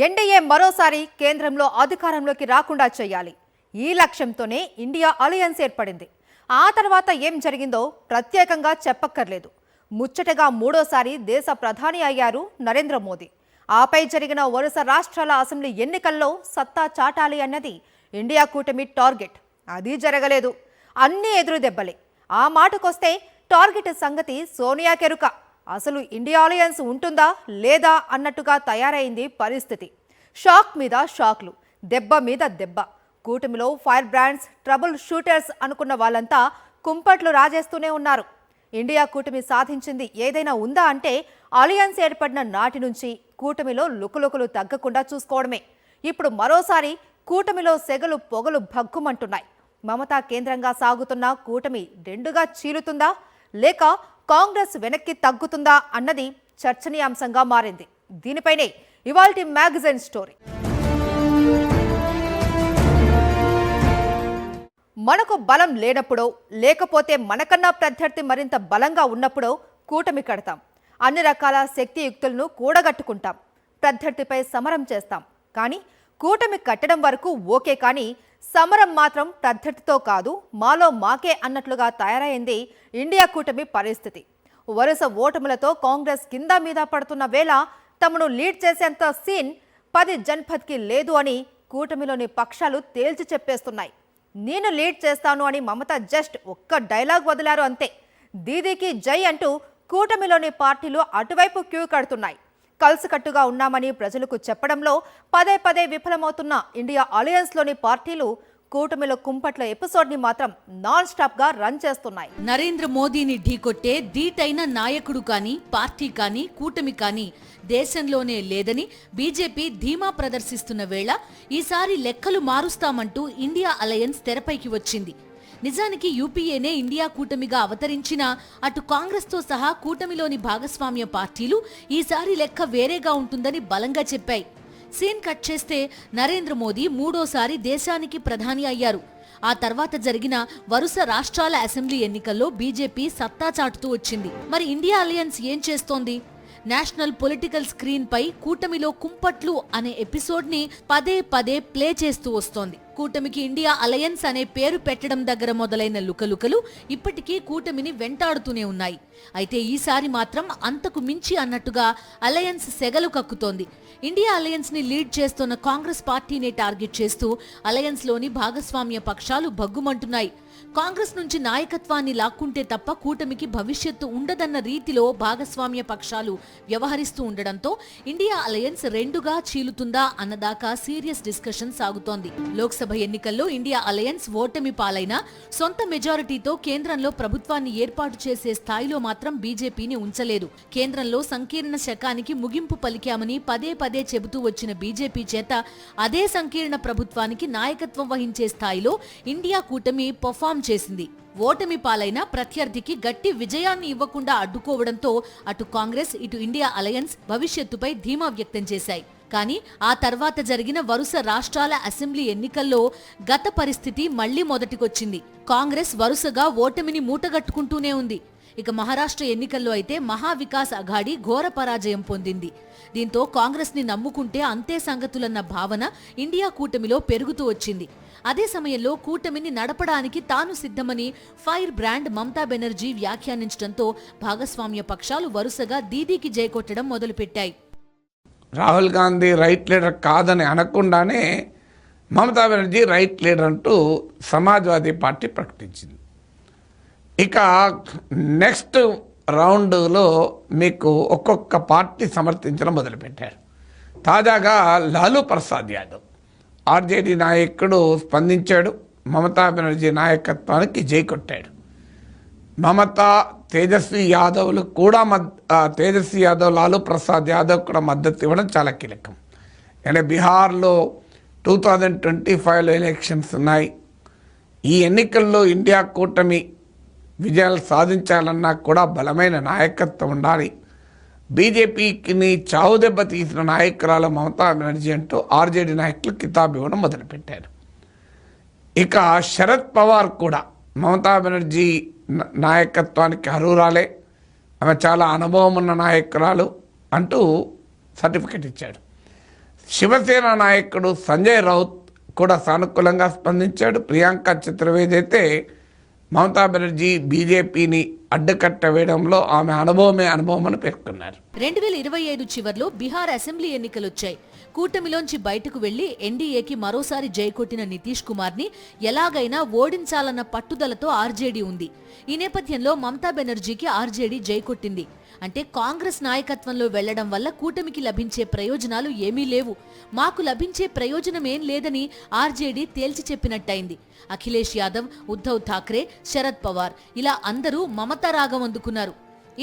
NDA మరోసారి కేంద్రంలో అధికారంలోకి రాకుండా చేయాలి. ఈ లక్ష్యంతోనే ఇండియా అలయన్స్ ఏర్పడింది. ఆ తర్వాత ఏం జరిగిందో ప్రత్యేకంగా చెప్పక్కర్లేదు. ముచ్చటగా మూడోసారి దేశ ప్రధాని అయ్యారు నరేంద్ర మోదీ. ఆపై జరిగిన వరుస రాష్ట్రాల అసెంబ్లీ ఎన్నికల్లో సత్తా చాటాలి అన్నది ఇండియా కూటమి టార్గెట్. అది జరగలేదు. అన్ని ఎదురు దెబ్బలే. ఆ మాటకొస్తే టార్గెట్ సంగతి సోనియా కెరుక. అసలు ఇండియా అలయన్స్ ఉంటుందా లేదా అన్నట్టుగా తయారైంది పరిస్థితి. షాక్ మీద షాక్లు, దెబ్బ మీద దెబ్బ. కూటమిలో ఫైర్ బ్రాండ్స్, ట్రబుల్ షూటర్స్ అనుకున్న వాళ్ళంతా కుంపట్లు రాజేస్తూనే ఉన్నారు. ఇండియా కూటమి సాధించింది ఏదైనా ఉందా అంటే అలయన్స్ ఏర్పడిన నాటి నుంచి కూటమిలో లుకులుకులు తగ్గకుండా చూసుకోవడమే. ఇప్పుడు మరోసారి కూటమిలో సెగలు పొగలు భగ్గుమంటున్నాయి. మమతా కేంద్రంగా సాగుతున్న కూటమి రెండుగా చీలుతుందా లేక కాంగ్రెస్ వెనక్కి తగ్గుతుందా అన్నది చర్చనీయాంశంగా మారింది. దీనిపైనే ఇవాల్టి మ్యాగజైన్ స్టోరీ. మనకు బలం లేనప్పుడో లేకపోతే మనకన్నా ప్రత్యర్థి మరింత బలంగా ఉన్నప్పుడో కూటమి కడతాం. అన్ని రకాల శక్తియుక్తులను కూడగట్టుకుంటాం. ప్రత్యర్థిపై సమరం చేస్తాం. కానీ కూటమి కట్టడం వరకు ఓకే, కానీ సమరం మాత్రం ప్రత్యర్థితో కాదు, మాలో మాకే అన్నట్లుగా తయారైంది ఇండియా కూటమి పరిస్థితి. వరుస ఓటములతో కాంగ్రెస్ కింద మీద పడుతున్న వేళ తమను లీడ్ చేసేంత సీన్ 10 జన్పథ్కి లేదు అని కూటమిలోని పక్షాలు తేల్చి చెప్పేస్తున్నాయి. నేను లీడ్ చేస్తాను అని మమత జస్ట్ ఒక్క డైలాగ్ వదిలారు అంతే. దీదీకి జై అంటూ కూటమిలోని పార్టీలు అటువైపు క్యూ కడుతున్నాయి. కలిసికట్టుగా ఉన్నామని ప్రజలకు చెప్పడంలో పదే పదే విఫలమవుతున్న ఇండియా అలయన్స్లోని పార్టీలు కూటమిలో కుంపట్ల ఎపిసోడ్ని మాత్రం నాన్ స్టాప్ గా రన్ చేస్తున్నాయి. నరేంద్ర మోదీని ఢీకొట్టే ధీటైన నాయకుడు కానీ, పార్టీ కానీ, కూటమి కానీ దేశంలోనే లేదని బీజేపీ ధీమా ప్రదర్శిస్తున్న వేళ ఈసారి లెక్కలు మారుస్తామంటూ ఇండియా అలయన్స్ తెరపైకి వచ్చింది. నిజానికి యూపీఏనే ఇండియా కూటమిగా అవతరించినా అటు కాంగ్రెస్తో సహా కూటమిలోని భాగస్వామ్య పార్టీలు ఈసారి లెక్క వేరేగా ఉంటుందని బలంగా చెప్పాయి. సీన్ కట్ చేస్తే నరేంద్ర మోదీ మూడోసారి దేశానికి ప్రధాని అయ్యారు. ఆ తర్వాత జరిగిన వరుస రాష్ట్రాల అసెంబ్లీ ఎన్నికల్లో బీజేపీ సత్తా చాటుతూ వచ్చింది. మరి ఇండియా అలయన్స్ ఏం చేస్తోంది? నేషనల్ పొలిటికల్ స్క్రీన్ పై కూటమిలో కుంపట్లు అనే ఎపిసోడ్ ని పదే పదే ప్లే చేస్తూ వస్తోంది. కూటమికి ఇండియా అలయన్స్ అనే పేరు పెట్టడం దగ్గర మొదలైన లుకలుకలు ఇప్పటికీ కూటమిని వెంటాడుతూనే ఉన్నాయి. అయితే ఈసారి మాత్రం అంతకు మించి అన్నట్టుగా అలయన్స్ సెగలు కక్కుతోంది. ఇండియా అలయన్స్ ని లీడ్ చేస్తున్న కాంగ్రెస్ పార్టీనే టార్గెట్ చేస్తూ అలయన్స్ లోని భాగస్వామ్య పక్షాలు భగ్గుమంటున్నాయి. కాంగ్రెస్ నుంచి నాయకత్వాన్ని లాక్కుంటే తప్ప కూటమికి భవిష్యత్తు ఉండదన్న రీతిలో భాగస్వామ్య పక్షాలు వ్యవహరిస్తూ ఉండడంతో ఇండియా అలయన్స్ రెండుగా చీలుతుందా అన్నదాకా సీరియస్ డిస్కషన్ సాగుతోంది. లోక్సభ ఎన్నికల్లో ఇండియా అలయన్స్ ఓటమి పాలైనా సొంత మెజారిటీతో కేంద్రంలో ప్రభుత్వాన్ని ఏర్పాటు చేసే స్థాయిలో మాత్రం బీజేపీని ఉంచలేదు. కేంద్రంలో సంకీర్ణ శకానికి ముగింపు పలికామని పదే పదే చెబుతూ వచ్చిన బీజేపీ చేత అదే సంకీర్ణ ప్రభుత్వానికి నాయకత్వం వహించే స్థాయిలో ఇండియా కూటమి పర్ఫామ్ చేసింది. ఓటమి పాలైన ప్రత్యర్థికి గట్టి విజయాన్ని ఇవ్వకుండా అడ్డుకోవడంతో అటు కాంగ్రెస్, ఇటు ఇండియా అలయన్స్ భవిష్యత్తుపై ధీమా వ్యక్తం చేశాయి. కానీ ఆ తర్వాత జరిగిన వరుస రాష్ట్రాల అసెంబ్లీ ఎన్నికల్లో గత పరిస్థితి మళ్లీ మొదటికొచ్చింది. కాంగ్రెస్ వరుసగా ఓటమిని మూటగట్టుకుంటూనే ఉంది. ఇక మహారాష్ట్ర ఎన్నికల్లో అయితే మహావికాస్ అఘాడీ ఘోర పరాజయం పొందింది. దీంతో కాంగ్రెస్ ని నమ్ముకుంటే అంతే సంగతులన్న భావన ఇండియా కూటమిలో పెరుగుతూ వచ్చింది. అదే సమయంలో కూటమిని నడపడానికి తాను సిద్ధమని ఫైర్ బ్రాండ్ మమతా బెనర్జీ వ్యాఖ్యానించడంతో భాగస్వామ్య పక్షాలు వరుసగా దీదీకి జైకొట్టడం మొదలుపెట్టాయి. రాహుల్ గాంధీ రైట్ లీడర్ కాదని అనకుండానే మమతా బెనర్జీ రైట్ లీడర్ అంటూ సమాజ్వాదీ పార్టీ ప్రకటించింది. ఇక నెక్స్ట్ రౌండ్లో మీకు ఒక్కొక్క పార్టీ సమర్థించడం మొదలుపెట్టారు. తాజాగా లాలూ ప్రసాద్ యాదవ్ ఆర్జేడీ నాయకుడు స్పందించాడు. మమతా బెనర్జీ నాయకత్వానికి జై కొట్టాడు. మమతా, తేజస్వి యాదవ్లు కూడా తేజస్వి యాదవ్, లాలూ ప్రసాద్ యాదవ్ కూడా మద్దతు ఇవ్వడం చాలా కీలకం. అంటే బీహార్లో 2025లో ఎలక్షన్స్ ఉన్నాయి. ఈ ఎన్నికల్లో ఇండియా కూటమి విజయాలు సాధించాలన్నా కూడా బలమైన నాయకత్వం ఉండాలి. బీజేపీకి చావు దెబ్బ తీసిన నాయకురాలు మమతా బెనర్జీ అంటూ ఆర్జేడీ నాయకులు కితాబు ఇవ్వడం మొదలుపెట్టారు. ఇక శరద్ పవార్ కూడా మమతా బెనర్జీ నాయకత్వానికి అర్హురాలే, ఆమె చాలా అనుభవం ఉన్న నాయకురాలు అంటూ సర్టిఫికెట్ ఇచ్చాడు. శివసేన నాయకుడు సంజయ్ రౌత్ కూడా సానుకూలంగా స్పందించాడు. ప్రియాంక చతుర్వేది అయితే మమతా బెనర్జీ బీజేపీని అడ్డుకట్ట వేయడంలో ఆమె అనుభవం అని పేర్కొన్నారు. 2025 చివర్లో బీహార్ అసెంబ్లీ ఎన్నికలొచ్చాయి. కూటమిలోంచి బయటకు వెళ్లి ఎన్డీఏకి మరోసారి జైకొట్టిన నితీష్ కుమార్ ని ఎలాగైనా ఓడించాలన్న పట్టుదలతో ఆర్జేడీ ఉంది. ఈ నేపథ్యంలో మమతా బెనర్జీకి ఆర్జేడీ జైకొట్టింది. అంటే కాంగ్రెస్ నాయకత్వంలో వెళ్లడం వల్ల కూటమికి లభించే ప్రయోజనాలు ఏమీ లేవు, మాకు లభించే ప్రయోజనమేం లేదని ఆర్జేడీ తేల్చి చెప్పినట్టయింది. అఖిలేష్ యాదవ్, ఉద్ధవ్ ఠాక్రే, శరద్ పవార్ ఇలా అందరూ మమతా రాగం అందుకున్నారు.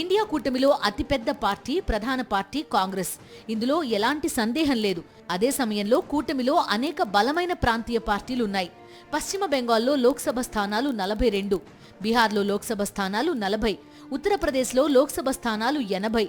ఇండియా కూటమిలో అతిపెద్ద పార్టీ, ప్రధాన పార్టీ కాంగ్రెస్. ఇందులో ఎలాంటి సందేహం లేదు. అదే సమయంలో కూటమిలో అనేక బలమైన ప్రాంతీయ పార్టీలున్నాయి. పశ్చిమ బెంగాల్లో లోక్సభ స్థానాలు 42, బీహార్లో లోక్సభ స్థానాలు 40, ఉత్తరప్రదేశ్లో లోక్సభ స్థానాలు 80.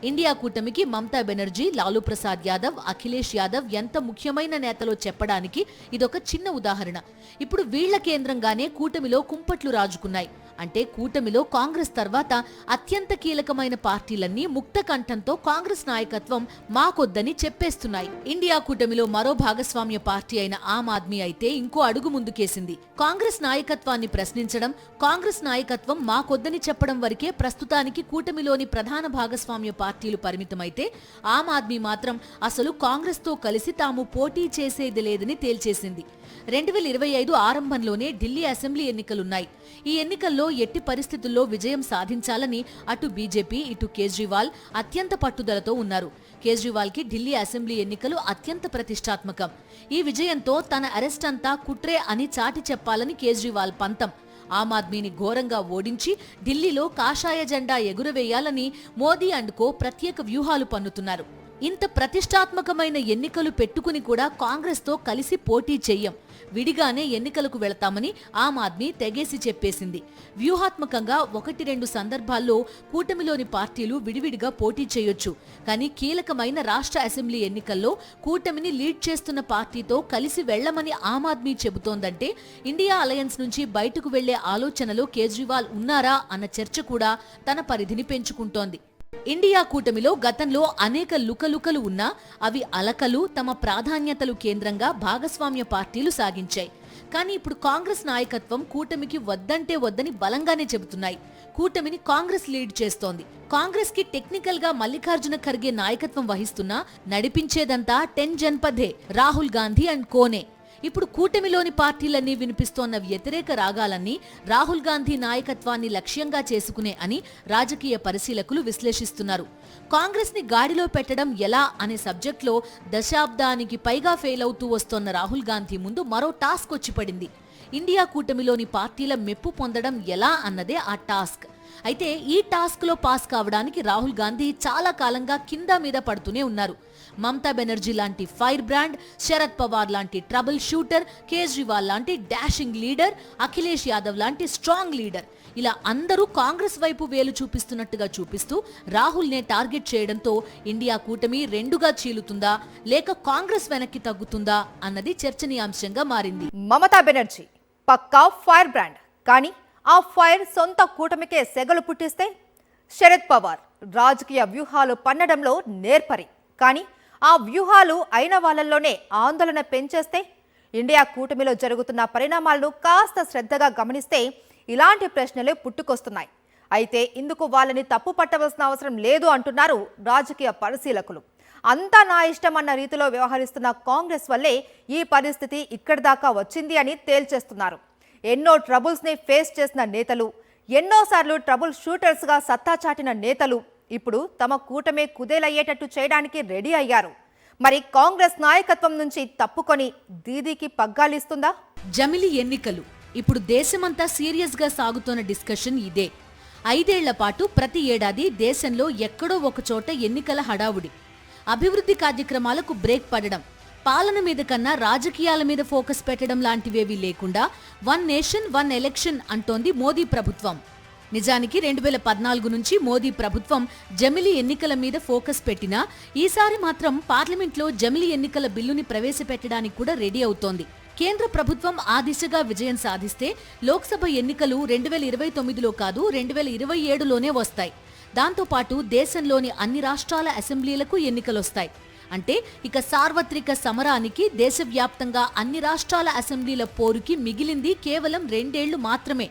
ఇండియా కూటమికి మమతా బెనర్జీ, లాలూ ప్రసాద్ యాదవ్, అఖిలేష్ యాదవ్ ఎంత ముఖ్యమైన నేతలో చెప్పడానికి ఇదొక చిన్న ఉదాహరణ. ఇప్పుడు వీళ్ల కేంద్రంగానే కూటమిలో కుంపట్లు రాజుకున్నాయి. అంటే కూటమిలో కాంగ్రెస్ తర్వాత అత్యంత కీలకమైన పార్టీలన్నీ ముక్త కంఠంతో కాంగ్రెస్ నాయకత్వం మాకొద్దని చెప్పేస్తున్నాయి. ఇండియా కూటమిలో మరో భాగస్వామ్య పార్టీ అయిన ఆమ్ ఆద్మీ అయితే ఇంకో అడుగు ముందుకేసింది. కాంగ్రెస్ నాయకత్వాన్ని ప్రశ్నించడం, కాంగ్రెస్ నాయకత్వం మాకొద్దని చెప్పడం వరకే ప్రస్తుతానికి కూటమిలోని ప్రధాన భాగస్వామ్య పార్టీలు పరిమితమైతే ఆమ్ ఆద్మీ మాత్రం అసలు కాంగ్రెస్ తో కలిసి తాము పోటీ చేసేది లేదని తేల్చేసింది. 2025 ఆరంభంలోనే ఢిల్లీ అసెంబ్లీ ఎన్నికలున్నాయి. ఈ ఎన్నికల్లో ఎట్టి పరిస్థితుల్లో విజయం సాధించాలని అటు బీజేపీ, ఇటు కేజ్రీవాల్ అత్యంత పట్టుదలతో ఉన్నారు. కేజ్రీవాల్ కి ఢిల్లీ అసెంబ్లీ ఎన్నికలు అత్యంత ప్రతిష్టాత్మకం. ఈ విజయంతో తన అరెస్ట్ అంతా కుట్రే అని చాటి చెప్పాలని కేజ్రీవాల్ పంతం. ఆమ్ ఆద్మీని ఘోరంగా ఓడించి ఢిల్లీలో కాషాయ జెండా ఎగురవేయాలని మోదీ అండ్ కో ప్రత్యేక వ్యూహాలు పన్నుతున్నారు. ఇంత ప్రతిష్టాత్మకమైన ఎన్నికలు పెట్టుకుని కూడా కాంగ్రెస్ తో కలిసి పోటీ చెయ్యం, విడిగానే ఎన్నికలకు వెళతామని ఆమ్ ఆద్మీ తెగేసి చెప్పేసింది. వ్యూహాత్మకంగా 1-2 సందర్భాల్లో కూటమిలోని పార్టీలు విడివిడిగా పోటీ చేయొచ్చు. కానీ కీలకమైన రాష్ట్ర అసెంబ్లీ ఎన్నికల్లో కూటమిని లీడ్ చేస్తున్న పార్టీతో కలిసి వెళ్లమని ఆమ్ ఆద్మీ చెబుతోందంటే ఇండియా అలయన్స్ నుంచి బయటకు వెళ్లే ఆలోచనలో కేజ్రీవాల్ ఉన్నారా అన్న చర్చ కూడా తన పరిధిని పెంచుకుంటోంది. ఇండియా కూటమిలో గతంలో అనేక లుకలుకలు ఉన్నా అవి అలకలు, తమ ప్రాధాన్యతలు కేంద్రంగా భాగస్వామ్య పార్టీలు సాగించాయి. కానీ ఇప్పుడు కాంగ్రెస్ నాయకత్వం కూటమికి వద్దంటే వద్దని బలంగానే చెబుతున్నాయి. కూటమిని కాంగ్రెస్ లీడ్ చేస్తోంది. కాంగ్రెస్ కి టెక్నికల్ గా మల్లికార్జున ఖర్గే నాయకత్వం వహిస్తున్నా నడిపించేదంతా 10 జన్పథే, రాహుల్ గాంధీ అండ్ కోనే. ఇప్పుడు కూటమిలోని పార్టీలన్నీ వినిపిస్తోన్న వ్యతిరేక రాగాలన్నీ రాహుల్ గాంధీ నాయకత్వాన్ని లక్ష్యంగా చేసుకునే అని రాజకీయ పరిశీలకులు విశ్లేషిస్తున్నారు. కాంగ్రెస్ ని గాడిలో పెట్టడం ఎలా అనే సబ్జెక్ట్లో దశాబ్దానికి పైగా ఫెయిల్ అవుతూ వస్తోన్న రాహుల్ గాంధీ ముందు మరో టాస్క్ వచ్చి పడింది. ఇండియా కూటమిలోని పార్టీల మెప్పు పొందడం ఎలా అన్నదే ఆ టాస్క్. అయితే ఈ టాస్క్ లో పాస్ కావడానికి రాహుల్ గాంధీ చాలా కాలంగా కింద మీద పడుతూనే ఉన్నారు. మమతా బెనర్జీ లాంటి ఫైర్ బ్రాండ్, శరద్ పవార్ లాంటి ట్రబుల్ షూటర్, కేజ్రీవాల్ లాంటి డాషింగ్ లీడర్, అఖిలేష్ యాదవ్ లాంటి స్ట్రాంగ్ లీడర్, ఇలా అందరూ కాంగ్రెస్ వైపు వేలు చూపిస్తున్నట్టుగా చూపిస్తూ రాహుల్ నే టార్గెట్ చేయడంతో ఇండియా కూటమి రెండుగా చీలుతుందా లేక కాంగ్రెస్ వెనక్కి తగ్గుతుందా అన్నది చర్చనీయాంశంగా మారింది. మమతా బెనర్జీ పక్కా ఫైర్ బ్రాండ్, కానీ ఆ ఫైర్ సొంత కూటమికే సెగలు పుట్టిస్తే శరద్ పవార్ రాజకీయ వ్యూహాలు పన్నడంలో నేర్పరి, కానీ ఆ వ్యూహాలు అయిన వాళ్ళల్లోనే ఆందోళన పెంచేస్తే ఇండియా కూటమిలో జరుగుతున్న పరిణామాలను కాస్త శ్రద్ధగా గమనిస్తే ఇలాంటి ప్రశ్నలు పుట్టుకొస్తున్నాయి. అయితే ఇందుకు వాళ్ళని తప్పు పట్టవలసిన అవసరం లేదు అంటున్నారు రాజకీయ పరిశీలకులు. అంతా నా ఇష్టం అన్న రీతిలో వ్యవహరిస్తున్న కాంగ్రెస్ వల్లే ఈ పరిస్థితి ఇక్కడి దాకా వచ్చింది అని తేల్చేస్తున్నారు. ఎన్నో ట్రబుల్స్ని ఫేస్ చేసిన నేతలు, ఎన్నోసార్లు ట్రబుల్ షూటర్స్గా సత్తా చాటిన నేతలు ఇప్పుడు తమ కూటమే కుదేలయ్యేటట్టు చేయడానికి రెడీ అయ్యారు. మరి కాంగ్రెస్ నాయకత్వం నుంచి తప్పుకొని దీదీకి పగ్గాలిస్తుందా? జమిలి ఎన్నికలు ఇప్పుడు దేశమంతా సీరియస్ గా సాగుతున్న డిస్కషన్ ఇదే. 5 ఏళ్ల పాటు ప్రతి ఏడాది దేశంలో ఎక్కడో ఒక చోట ఎన్నికల హడావుడి, అభివృద్ధి కార్యక్రమాలకు బ్రేక్ పడడం, పాలన మీద కన్నా రాజకీయాల మీద ఫోకస్ పెట్టడం లాంటివేవీ లేకుండా 1 నేషన్ 1 ఎలక్షన్ అంటోంది మోదీ ప్రభుత్వం. నిజానికి 2014 నుంచి మోదీ ప్రభుత్వం జమిలి ఎన్నికల మీద ఫోకస్ పెట్టినా ఈసారి మాత్రం పార్లమెంట్లో జమిలి ఎన్నికల బిల్లుని ప్రవేశపెట్టడానికి కూడా రెడీ అవుతోంది. కేంద్ర ప్రభుత్వం ఆ దిశగా విజయం సాధిస్తే లోక్సభ ఎన్నికలు 2029లో కాదు 2027లోనే వస్తాయి. దాంతోపాటు దేశంలోని అన్ని రాష్ట్రాల అసెంబ్లీలకు ఎన్నికలొస్తాయి. అంటే ఇక సార్వత్రిక సమరానికి దేశవ్యాప్తంగా అన్ని రాష్ట్రాల అసెంబ్లీల పోరుకి మిగిలింది కేవలం 2 ఏళ్లు మాత్రమే.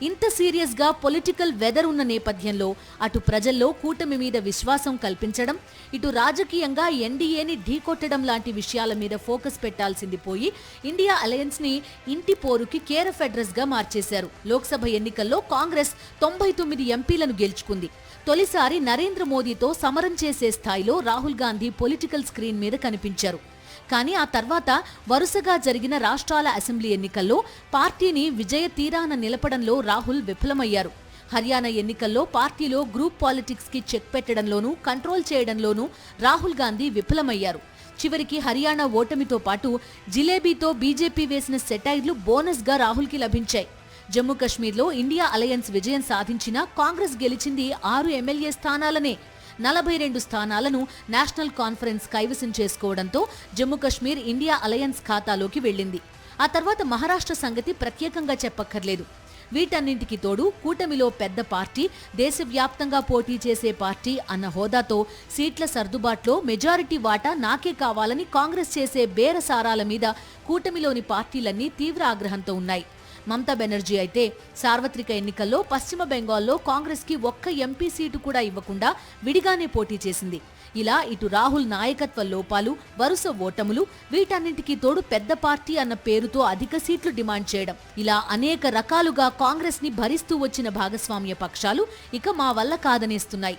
ఇంత సీరియస్ గా పొలిటికల్ వెదర్ ఉన్న నేపథ్యంలో అటు ప్రజల్లో కూటమి మీద విశ్వాసం కల్పించడం, ఇటు రాజకీయంగా ఎన్డీఏని ఢీకొట్టడం లాంటి విషయాల మీద ఫోకస్ పెట్టాల్సింది పోయి ఇండియా అలయన్స్ ని ఇంటి పోరుకి కేర్ ఆఫ్ అడ్రస్ గా మార్చేశారు. లోక్సభ ఎన్నికల్లో కాంగ్రెస్ 99 ఎంపీలను గెలుచుకుంది. తొలిసారి నరేంద్ర మోదీతో సమరం చేసే స్థాయిలో రాహుల్ గాంధీ పొలిటికల్ స్క్రీన్ మీద కనిపించారు. కానీ ఆ తర్వాత వరుసగా జరిగిన రాష్ట్రాల అసెంబ్లీ ఎన్నికల్లో పార్టీని విజయ తీరాన నిలపడంలో రాహుల్ విఫలమయ్యారు. హర్యానా ఎన్నికల్లో పార్టీలో గ్రూప్ పాలిటిక్స్ కి చెక్ పెట్టడంలోనూ కంట్రోల్ చేయడంలోనూ రాహుల్ గాంధీ విఫలమయ్యారు. చివరికి హర్యానా ఓటమితో పాటు జిలేబీతో బీజేపీ వేసిన సెటైర్లు బోనస్ గా రాహుల్ కి లభించాయి. జమ్మూ కశ్మీర్లో ఇండియా అలయన్స్ విజయం సాధించినా కాంగ్రెస్ గెలిచింది 6 ఎమ్మెల్యే స్థానాలనే. 42 స్థానాలను నేషనల్ కాన్ఫరెన్స్ కైవసం చేసుకోవడంతో జమ్మూ కశ్మీర్ ఇండియా అలయన్స్ ఖాతాలోకి వెళ్లింది. ఆ తర్వాత మహారాష్ట్ర సంగతి ప్రత్యేకంగా చెప్పక్కర్లేదు. వీటన్నింటికి తోడు కూటమిలో పెద్ద పార్టీ, దేశవ్యాప్తంగా పోటీ చేసే పార్టీ అన్న హోదాతో సీట్ల సర్దుబాట్లో మెజారిటీ వాటా నాకే కావాలని కాంగ్రెస్ చేసే బేరసారాల మీద కూటమిలోని పార్టీలన్నీ తీవ్ర ఆగ్రహంతో ఉన్నాయి. మమతా బెనర్జీ అయితే సార్వత్రిక ఎన్నికల్లో పశ్చిమ బెంగాల్లో కాంగ్రెస్ కి ఒక్క ఎంపీ సీటు కూడా ఇవ్వకుండా విడిగానే పోటీ చేసింది. ఇలా ఇటు రాహుల్ నాయకత్వ లోపాలు, వరుస ఓటములు, వీటన్నింటికీ తోడు పెద్ద పార్టీ అన్న పేరుతో అధిక సీట్లు డిమాండ్ చేయడం, ఇలా అనేక రకాలుగా కాంగ్రెస్ ని భరిస్తూ వచ్చిన భాగస్వామ్య పక్షాలు ఇక మా వల్ల కాదనేస్తున్నాయి.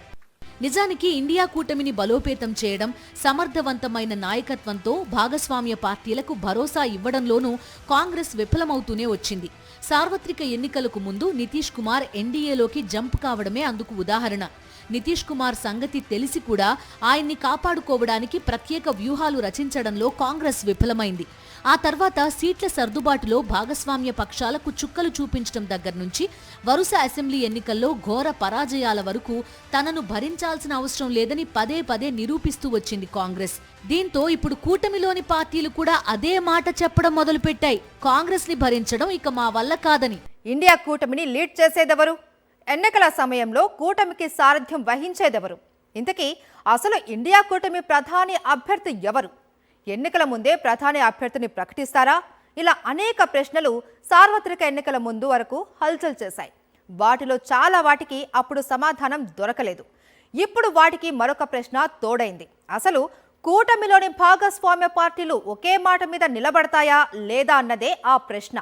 నిజానికి ఇండియా కూటమిని బలోపేతం చేయడం, సమర్థవంతమైన నాయకత్వంతో భాగస్వామ్య పార్టీలకు భరోసా ఇవ్వడంలోనూ కాంగ్రెస్ విఫలమవుతూనే వచ్చింది. సార్వత్రిక ఎన్నికలకు ముందు నితీష్ కుమార్ ఎన్డీఏలోకి జంప్ కావడమే అందుకు ఉదాహరణ. నితీష్ కుమార్ సంగతి తెలిసి కూడా ఆయన్ని కాపాడుకోవడానికి ప్రత్యేక వ్యూహాలు రచించడంలో కాంగ్రెస్ విఫలమైంది. ఆ తర్వాత సీట్ల సర్దుబాటులో భాగస్వామ్య పక్షాలకు చుక్కలు చూపించడం దగ్గర నుంచి వరుస అసెంబ్లీ ఎన్నికల్లో ఘోర పరాజయాల వరకు తనను భరించాల్సిన అవసరం లేదని పదే పదే నిరూపిస్తూ వచ్చింది కాంగ్రెస్. దీంతో ఇప్పుడు కూటమిలోని పార్టీలు కూడా అదే మాట చెప్పడం మొదలుపెట్టాయి. కాంగ్రెస్ ని భరించడం ఇక మా వల్ల కాదని. ఇండియా కూటమిని లీడ్ చేసేదెవరు? ఎన్నికల సమయంలో కూటమికి సారథ్యం వహించేదెవరు? ఇంతకీ అసలు ఇండియా కూటమి ప్రధాని అభ్యర్థి ఎవరు? ఎన్నికల ముందే ప్రధాని అభ్యర్థిని ప్రకటిస్తారా? ఇలా అనేక ప్రశ్నలు సార్వత్రిక ఎన్నికల ముందు వరకు హల్చల్ చేశాయి. వాటిలో చాలా వాటికి అప్పుడు సమాధానం దొరకలేదు. ఇప్పుడు వాటికి మరొక ప్రశ్న తోడైంది. అసలు కూటమిలోని భాగస్వామ్య పార్టీలు ఒకే మాట మీద నిలబడతాయా లేదా అన్నదే ఆ ప్రశ్న.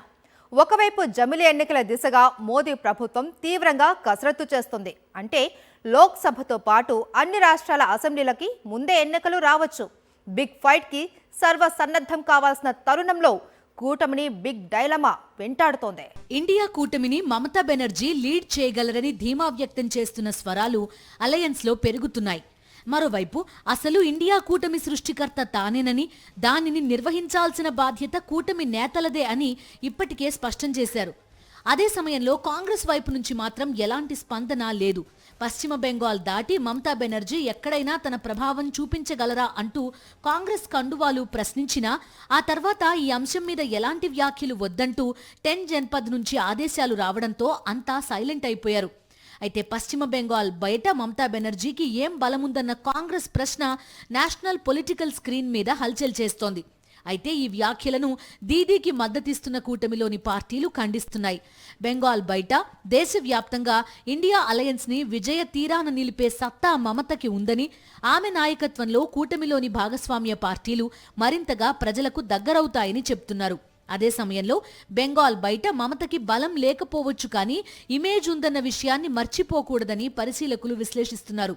ఒకవైపు జమిలీ ఎన్నికల దిశగా మోదీ ప్రభుత్వం తీవ్రంగా కసరత్తు చేస్తుంది. అంటే లోక్సభతో పాటు అన్ని రాష్ట్రాల అసెంబ్లీలకి ముందే ఎన్నికలు రావచ్చు. బిగ్ ఫైట్ కి సర్వసన్నద్ధం కావాల్సిన తరుణంలో కూటమిని బిగ్ డైలమా వెంటాడుతోంది. ఇండియా కూటమిని మమతా బెనర్జీ లీడ్ చేయగలరని ధీమా వ్యక్తం చేస్తున్న స్వరాలు అలయన్స్ లో పెరుగుతున్నాయి. మరోవైపు అసలు ఇండియా కూటమి సృష్టికర్త తానేనని, దానిని నిర్వహించాల్సిన బాధ్యత కూటమి నేతలదే అని ఇప్పటికే స్పష్టం చేశారు. అదే సమయంలో కాంగ్రెస్ వైపు నుంచి మాత్రం ఎలాంటి స్పందన లేదు. పశ్చిమ బెంగాల్ దాటి మమతా బెనర్జీ ఎక్కడైనా తన ప్రభావం చూపించగలరా అంటూ కాంగ్రెస్ కండువాలు ప్రశ్నించినా ఆ తర్వాత ఈ అంశం మీద ఎలాంటి వ్యాఖ్యలు వద్దంటూ 10 జన్పద్ నుంచి ఆదేశాలు రావడంతో అంతా సైలెంట్ అయిపోయారు. అయితే పశ్చిమ బెంగాల్ బయట మమతా బెనర్జీకి ఏం బలముందన్న కాంగ్రెస్ ప్రశ్న నేషనల్ పొలిటికల్ స్క్రీన్ మీద హల్చల్ చేస్తోంది. అయితే ఈ వ్యాఖ్యలను దీదీకి మద్దతిస్తున్న కూటమిలోని పార్టీలు ఖండిస్తున్నాయి. బెంగాల్ బయట దేశవ్యాప్తంగా ఇండియా అలయన్స్ ని విజయ తీరాన నిలిపే సత్తా మమతకి ఉందని, ఆమె నాయకత్వంలో కూటమిలోని భాగస్వామ్య పార్టీలు మరింతగా ప్రజలకు దగ్గరవుతాయని చెప్తున్నారు. అదే సమయంలో బెంగాల్ బయట మమతకి బలం లేకపోవచ్చు, కానీ ఇమేజ్ ఉందన్న విషయాన్ని మర్చిపోకూడదని పరిశీలకులు విశ్లేషిస్తున్నారు.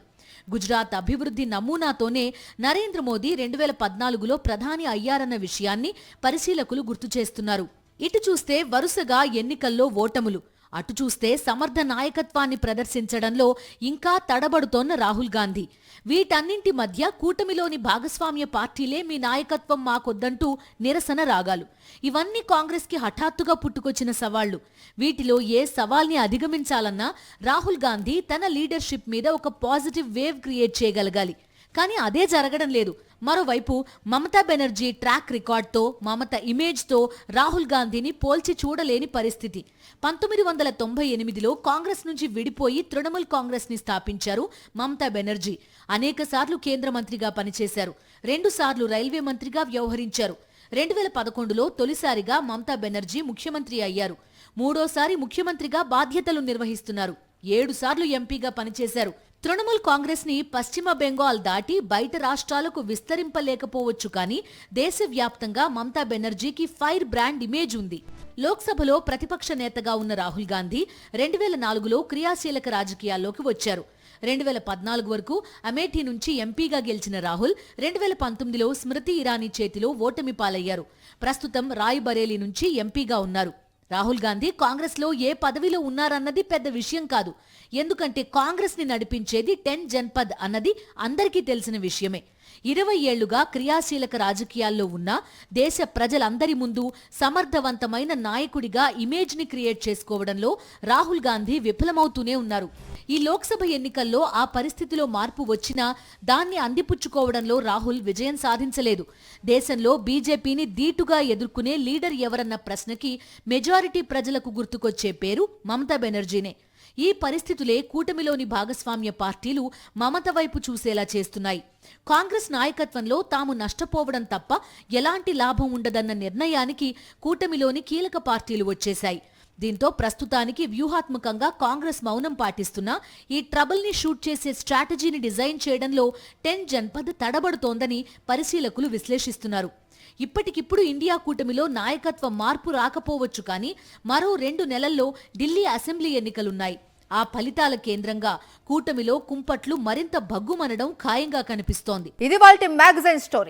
గుజరాత్ అభివృద్ధి నమూనాతోనే నరేంద్ర మోదీ 2014లో ప్రధాని అయ్యారన్న విషయాన్ని పరిశీలకులు గుర్తు చేస్తున్నారు. ఇటు చూస్తే వరుసగా ఎన్నికల్లో ఓటములు, అటు చూస్తే సమర్థ నాయకత్వాన్ని ప్రదర్శించడంలో ఇంకా తడబడుతోన్న రాహుల్ గాంధీ. వీటన్నింటి మధ్య కూటమిలోని భాగస్వామ్య పార్టీలే మీ నాయకత్వం మాకొద్దంటూ నిరసన రాగాలు. ఇవన్నీ కాంగ్రెస్ కి హఠాత్తుగా పుట్టుకొచ్చిన సవాళ్లు. వీటిలో ఏ సవాల్ని అధిగమించాలన్నా రాహుల్ గాంధీ తన లీడర్షిప్ మీద ఒక పాజిటివ్ వేవ్ క్రియేట్ చేయగలగాలి. కానీ అదే జరగడం లేదు. మరోవైపు మమతా బెనర్జీ ట్రాక్ రికార్డ్తో, మమత ఇమేజ్తో రాహుల్ గాంధీని పోల్చి చూడలేని పరిస్థితి. 1998లో కాంగ్రెస్ నుంచి విడిపోయి తృణమూల్ కాంగ్రెస్ ని స్థాపించారు మమతా బెనర్జీ. అనేకసార్లు కేంద్ర మంత్రిగా పనిచేశారు. 2 సార్లు రైల్వే మంత్రిగా వ్యవహరించారు. 2011లో తొలిసారిగా మమతా బెనర్జీ ముఖ్యమంత్రి అయ్యారు. 3వ ముఖ్యమంత్రిగా బాధ్యతలు నిర్వహిస్తున్నారు. 7 సార్లు ఎంపీగా పనిచేశారు. తృణమూల్ కాంగ్రెస్ ని పశ్చిమ బెంగాల్ దాటి బయట రాష్ట్రాలకు విస్తరింపలేకపోవచ్చు, కానీ దేశవ్యాప్తంగా మమతా బెనర్జీకి ఫైర్ బ్రాండ్ ఇమేజ్ ఉంది. లోక్సభలో ప్రతిపక్ష నేతగా ఉన్న రాహుల్ గాంధీ 2004లో క్రియాశీలక రాజకీయాల్లోకి వచ్చారు. 2014 వరకు అమేఠీ నుంచి ఎంపీగా గెలిచిన రాహుల్ 2019లో స్మృతి ఇరానీ చేతిలో ఓటమి పాలయ్యారు. ప్రస్తుతం రాయ్బరేలీ నుంచి ఎంపీగా ఉన్నారు. రాహుల్ గాంధీ కాంగ్రెస్ లో ఏ పదవిలో ఉన్నారన్నది పెద్ద విషయం కాదు. ఎందుకంటే కాంగ్రెస్ ని నడిపించేది 10 జన్పద్ అన్నది అందరికీ తెలిసిన విషయమే. 20 ఏళ్లుగా క్రియాశీలక రాజకీయాల్లో ఉన్న దేశ ప్రజలందరి ముందు సమర్థవంతమైన నాయకుడిగా ఇమేజ్ ని క్రియేట్ చేసుకోవడంలో రాహుల్ గాంధీ విఫలమవుతూనే ఉన్నారు. ఈ లోక్సభ ఎన్నికల్లో ఆ పరిస్థితిలో మార్పు వచ్చినా దాన్ని అందిపుచ్చుకోవడంలో రాహుల్ విజయం సాధించలేదు. దేశంలో బీజేపీని ధీటుగా ఎదుర్కొనే లీడర్ ఎవరన్న ప్రశ్నకి మెజారిటీ ప్రజలకు గుర్తుకొచ్చే పేరు మమతా బెనర్జీనే. ఈ పరిస్థితులే కూటమిలోని భాగస్వామ్య పార్టీలు మమత వైపు చూసేలా చేస్తున్నాయి. కాంగ్రెస్ నాయకత్వంలో తాము నష్టపోవడం తప్ప ఎలాంటి లాభం ఉండదన్న నిర్ణయానికి కూటమిలోని కీలక పార్టీలు వచ్చేశాయి. దీంతో ప్రస్తుతానికి వ్యూహాత్మకంగా కాంగ్రెస్ మౌనం పాటిస్తున్నా ఈ ట్రబుల్ ని షూట్ చేసే స్ట్రాటజీని డిజైన్ చేయడంలో 10 జన్పద్ తడబడుతోందని పరిశీలకులు విశ్లేషిస్తున్నారు. ఇప్పటికిప్పుడు ఇండియా కూటమిలో నాయకత్వ మార్పు రాకపోవచ్చు, కానీ మరో 2 నెలల్లో ఢిల్లీ అసెంబ్లీ ఎన్నికలున్నాయి. ఆ ఫలితాల కేంద్రంగా కూటమిలో కుంపట్లు మరింత భగ్గుమనడం ఖాయంగా కనిపిస్తోంది. ఇది వాల్టి మ్యాగజైన్ స్టోరీ.